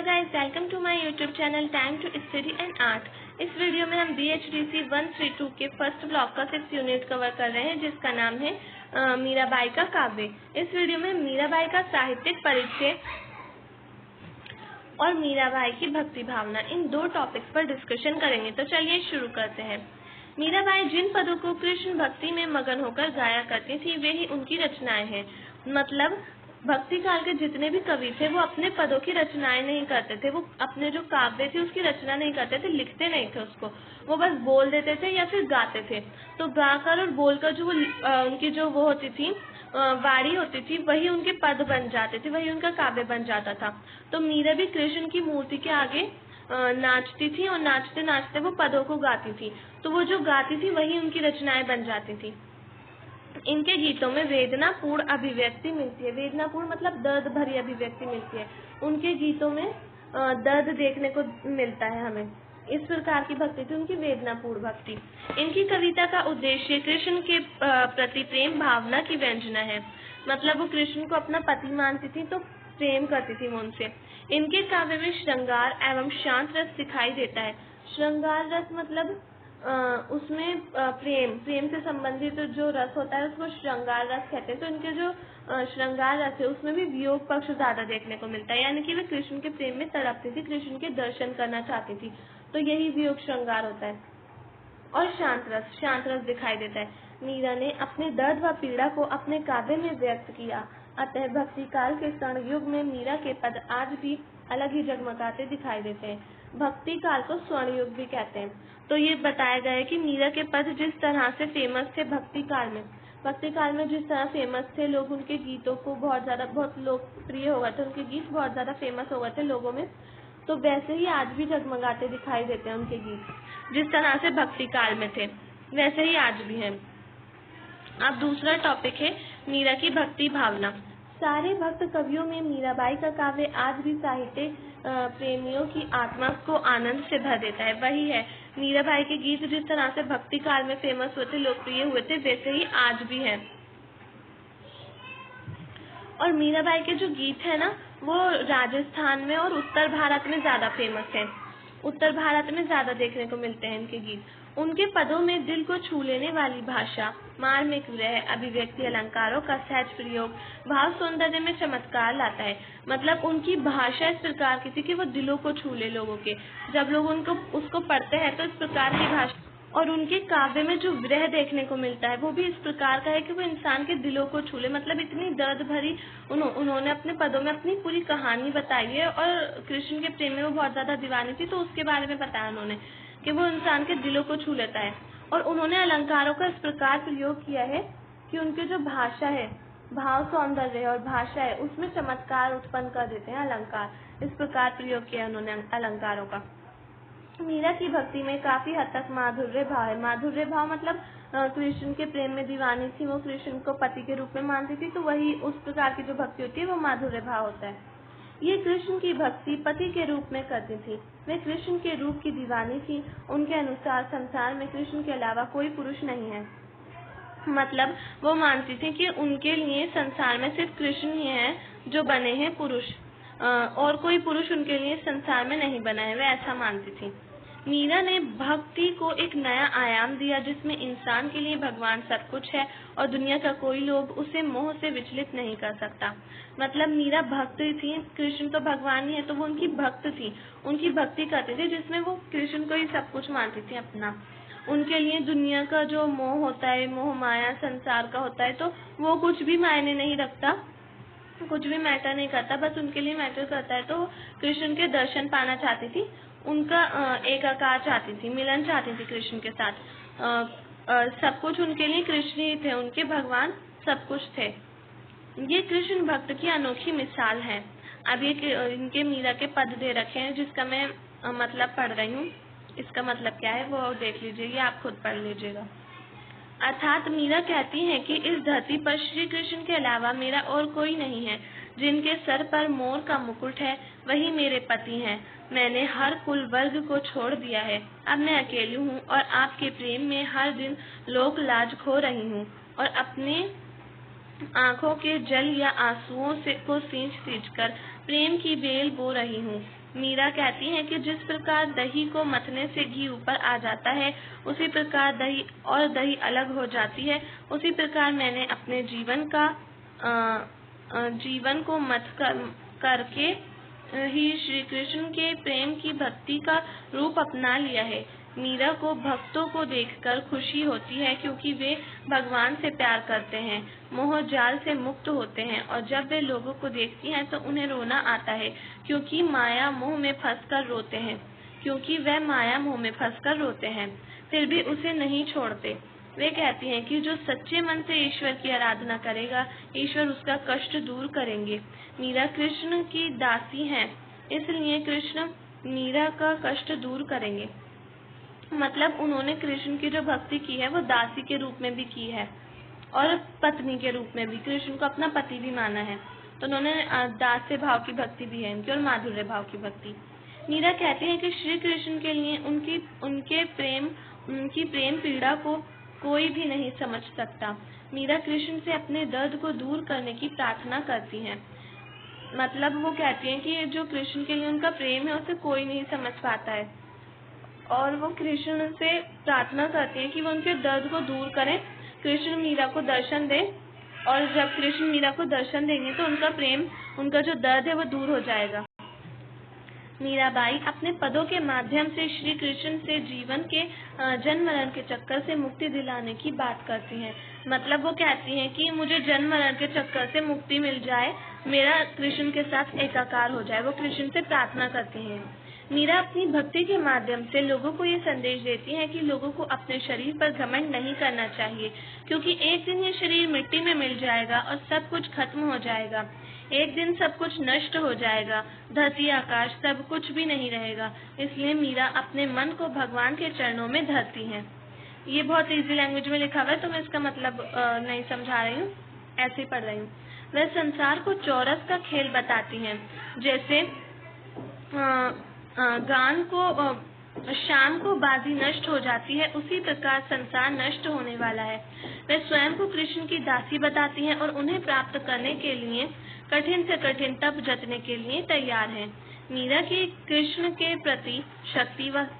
Guys, welcome to my YouTube channel time to study and art. इस video में हम BHDC 132 के first block का 6 यूनिट कवर कर रहे हैं, जिसका नाम है मीराबाई का काव्य। इस वीडियो में मीराबाई का साहित्यिक परिचय और मीराबाई की भक्ति भावना, इन दो टॉपिक्स पर डिस्कशन करेंगे। तो चलिए शुरू करते हैं। मीराबाई जिन पदों को कृष्ण भक्ति में मगन होकर गाया करती थी, वे ही उनकी रचनाएं हैं। मतलब भक्ति काल के जितने भी कवि थे, वो अपने पदों की रचनाएं नहीं करते थे। वो अपने जो काव्य थे उसकी रचना नहीं करते थे, लिखते नहीं थे उसको, वो बस बोल देते थे या फिर गाते थे। तो गाकर और बोलकर जो उनकी जो वो होती थी, वाणी होती थी, वही उनके पद बन जाते थे, वही उनका काव्य बन जाता था। तो मीरा भी कृष्ण की मूर्ति के आगे नाचती थी और नाचते नाचते वो पदों को गाती थी। तो वो जो गाती थी वही उनकी रचनाएं बन जाती थी। इनके गीतों में वेदनापूर्ण अभिव्यक्ति मिलती है। वेदनापूर्ण मतलब दर्द भरी अभिव्यक्ति मिलती है। उनके गीतों में दर्द देखने को मिलता है हमें। इस प्रकार की भक्ति थी उनकी, वेदनापूर्ण भक्ति। इनकी कविता का उद्देश्य कृष्ण के प्रति प्रेम भावना की व्यंजना है। मतलब वो कृष्ण को अपना पति मानती थी, तो प्रेम करती थी वो उनसे। इनके काव्य में श्रृंगार एवं शांत रस दिखाई देता है। श्रृंगार रस मतलब उसमें प्रेम से संबंधित जो रस होता है उसको श्रृंगार रस कहते हैं। तो इनके जो श्रृंगार रस है उसमें भी वियोग पक्ष ज्यादा देखने को मिलता है, यानी कि वे कृष्ण के प्रेम में तड़पती थी, कृष्ण के दर्शन करना चाहती थी। तो यही वियोग श्रृंगार होता है। और शांत रस दिखाई देता है। मीरा ने अपने दर्द व पीड़ा को अपने काव्य में व्यक्त किया। अतः भक्ति काल के स्वर्ण युग में मीरा के पद आज भी अलग ही जगमगाते दिखाई देते हैं। भक्ति काल को स्वर्ण युग भी कहते हैं। तो ये बताया गया है कि मीरा के पद जिस तरह से फेमस थे भक्ति काल में जिस तरह फेमस थे, लोग उनके गीतों को बहुत लोकप्रिय हो गए थे, उनके गीत बहुत ज्यादा फेमस हो गए थे लोगों में। तो वैसे ही आज भी जगमगाते दिखाई देते हैं उनके गीत। जिस तरह से भक्ति काल में थे वैसे ही आज भी हैं। अब दूसरा टॉपिक है मीरा की भक्ति भावना। सारे भक्त कवियों में मीराबाई का काव्य आज भी साहित्य प्रेमियों की आत्मा को आनंद से भर देता है। वही है, मीराबाई के गीत जिस तरह से भक्ति काल में फेमस हुए थे, लोकप्रिय हुए थे, वैसे ही आज भी है। और मीराबाई के जो गीत है ना, वो राजस्थान में और उत्तर भारत में ज्यादा फेमस है। उत्तर भारत में ज्यादा देखने को मिलते हैं इनके गीत। उनके पदों में दिल को छू लेने वाली भाषा, मार्मिक विरह, अभिव्यक्ति, अलंकारों का सहज प्रयोग, भाव सौंदर्य में चमत्कार लाता है। मतलब उनकी भाषा इस प्रकार की थी कि वो दिलों को छू ले लोगों के। जब लोग उसको पढ़ते हैं तो इस प्रकार की भाषा। और उनके काव्य में जो विरह देखने को मिलता है वो भी इस प्रकार का है कि वो इंसान के दिलों को छू ले। मतलब इतनी दर्द भरी उन्होंने अपने पदों में अपनी पूरी कहानी बताई है। और कृष्ण के प्रेम में वो बहुत ज्यादा दीवानी थी, तो उसके बारे में बताया उन्होंने कि वो इंसान के दिलों को छू लेता है। और उन्होंने अलंकारों का इस प्रकार प्रयोग किया है कि उनकी जो भाषा है, भाव सौंदर्य और भाषा है, उसमें चमत्कार उत्पन्न कर देते हैं अलंकार। इस प्रकार प्रयोग किया उन्होंने अलंकारों का। मीरा की भक्ति में काफी हद तक माधुर्य भाव है। माधुर्य भाव मतलब कृष्ण के प्रेम में दीवानी थी, वो कृष्ण को पति के रूप में मानती थी, तो वही उस प्रकार की जो भक्ति होती है वो माधुर्य भाव होता है। ये कृष्ण की भक्ति पति के रूप में करती थी। वे कृष्ण के रूप की दीवानी थी। उनके अनुसार संसार में कृष्ण के अलावा कोई पुरुष नहीं है। मतलब वो मानती थी कि उनके लिए संसार में सिर्फ कृष्ण ही है जो बने हैं पुरुष, और कोई पुरुष उनके लिए संसार में नहीं बना है, वे ऐसा मानती थी। मीरा ने भक्ति को एक नया आयाम दिया, जिसमें इंसान के लिए भगवान सब कुछ है और दुनिया का कोई लोग उसे मोह से विचलित नहीं कर सकता। मतलब मीरा भक्त थी, कृष्ण तो भगवान ही है, तो वो उनकी भक्त थी, उनकी भक्ति करती थी, जिसमें वो कृष्ण को ही सब कुछ मानती थी अपना। उनके लिए दुनिया का जो मोह होता है, मोह माया संसार का होता है, तो वो कुछ भी मायने नहीं रखता, कुछ भी मैटर नहीं करता। बस उनके लिए मैटर करता है तो कृष्ण के दर्शन पाना चाहती थी, उनका एकाकार चाहती थी, मिलन चाहती थी कृष्ण के साथ। सब कुछ उनके लिए कृष्ण ही थे, उनके भगवान सब कुछ थे। ये कृष्ण भक्त की अनोखी मिसाल है। अब ये इनके मीरा के पद दे रखे हैं, जिसका मैं मतलब पढ़ रही हूँ। इसका मतलब क्या है वो देख लीजिए, ये आप खुद पढ़ लीजिएगा। अर्थात मीरा कहती है कि इस धरती पर श्री कृष्ण के अलावा मेरा और कोई नहीं है। जिनके सर पर मोर का मुकुट है वही मेरे पति हैं। मैंने हर कुल वर्ग को छोड़ दिया है। अब मैं अकेली हूँ और आपके प्रेम में हर दिन लोक लाज खो रही हूँ और अपने आंखों के जल या आंसुओं से को सींच कर प्रेम की बेल बो रही हूँ। मीरा कहती हैं कि जिस प्रकार दही को मथने से घी ऊपर आ जाता है, उसी प्रकार दही अलग हो जाती है, उसी प्रकार मैंने अपने जीवन को मथ करके ही श्री कृष्ण के प्रेम की भक्ति का रूप अपना लिया है। मीरा को भक्तों को देखकर खुशी होती है क्योंकि वे भगवान से प्यार करते हैं, मोह जाल से मुक्त होते हैं, और जब वे लोगों को देखती हैं तो उन्हें रोना आता है क्योंकि माया मोह में फंसकर रोते हैं, फिर भी उसे नहीं छोड़ते। वे कहती हैं कि जो सच्चे मन से ईश्वर की आराधना करेगा, ईश्वर उसका कष्ट दूर करेंगे। मीरा कृष्ण की दासी हैं, इसलिए कृष्ण मीरा का कष्ट दूर करेंगे। मतलब उन्होंने कृष्ण की जो भक्ति की है वो दासी के रूप में भी की है और पत्नी के रूप में भी, कृष्ण को अपना पति भी माना है, तो उन्होंने दास्य भाव की भक्ति भी है इनकी और माधुर्य भाव की भक्ति। मीरा कहती है कि श्री कृष्ण के लिए उनकी प्रेम पीड़ा को कोई भी नहीं समझ सकता। मीरा कृष्ण से अपने दर्द को दूर करने की प्रार्थना करती हैं। मतलब वो कहती हैं कि जो कृष्ण के लिए उनका प्रेम है उसे कोई नहीं समझ पाता है, और वो कृष्ण से प्रार्थना करती हैं कि वो उनके दर्द को दूर करें, कृष्ण मीरा को दर्शन दें, और जब कृष्ण मीरा को दर्शन देंगे तो उनका जो दर्द है वो दूर हो जाएगा। मीराबाई अपने पदों के माध्यम से श्री कृष्ण से जीवन के जन्म मरण के चक्कर से मुक्ति दिलाने की बात करती हैं। मतलब वो कहती हैं कि मुझे जन्म मरण के चक्कर से मुक्ति मिल जाए, मेरा कृष्ण के साथ एकाकार हो जाए, वो कृष्ण से प्रार्थना करती हैं। मीरा अपनी भक्ति के माध्यम से लोगों को ये संदेश देती हैं कि लोगों को अपने शरीर पर घमंड नहीं करना चाहिए, क्योंकि एक दिन ये शरीर मिट्टी में मिल जाएगा और सब कुछ खत्म हो जाएगा। एक दिन सब कुछ नष्ट हो जाएगा, धरती आकाश सब कुछ भी नहीं रहेगा। इसलिए मीरा अपने मन को भगवान के चरणों में धरती हैं। ये बहुत इजी लैंग्वेज में लिखा हुआ है तो मैं इसका मतलब नहीं समझा रही हूँ, ऐसे ही पढ़ रही हूँ। वह संसार को चौरस का खेल बताती हैं, जैसे शाम को बाजी नष्ट हो जाती है, उसी प्रकार संसार नष्ट होने वाला है। वे स्वयं को कृष्ण की दासी बताती हैं और उन्हें प्राप्त करने के लिए कठिन से कठिन तप जतने के लिए तैयार हैं। मीरा की कृष्ण के प्रति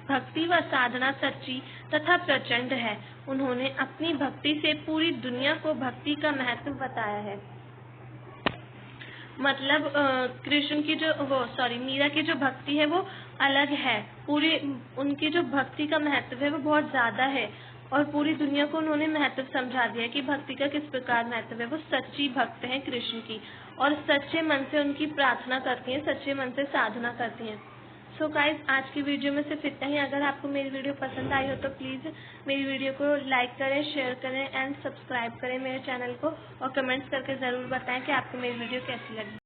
भक्ति व साधना सच्ची तथा प्रचंड है। उन्होंने अपनी भक्ति से पूरी दुनिया को भक्ति का महत्व बताया है। मतलब कृष्ण की मीरा की जो भक्ति है वो अलग है, पूरी उनकी जो भक्ति का महत्व है वो बहुत ज्यादा है, और पूरी दुनिया को उन्होंने महत्व समझा दिया कि भक्ति का किस प्रकार महत्व है। वो सच्ची भक्त हैं कृष्ण की, और सच्चे मन से उनकी प्रार्थना करती हैं, सच्चे मन से साधना करती हैं। सो गाइज, आज की वीडियो में सिर्फ इतना ही। अगर आपको मेरी वीडियो पसंद आई हो तो प्लीज़ मेरी वीडियो को लाइक करें, शेयर करें एंड सब्सक्राइब करें मेरे चैनल को, और कमेंट्स करके ज़रूर बताएं कि आपको मेरी वीडियो कैसी लगी।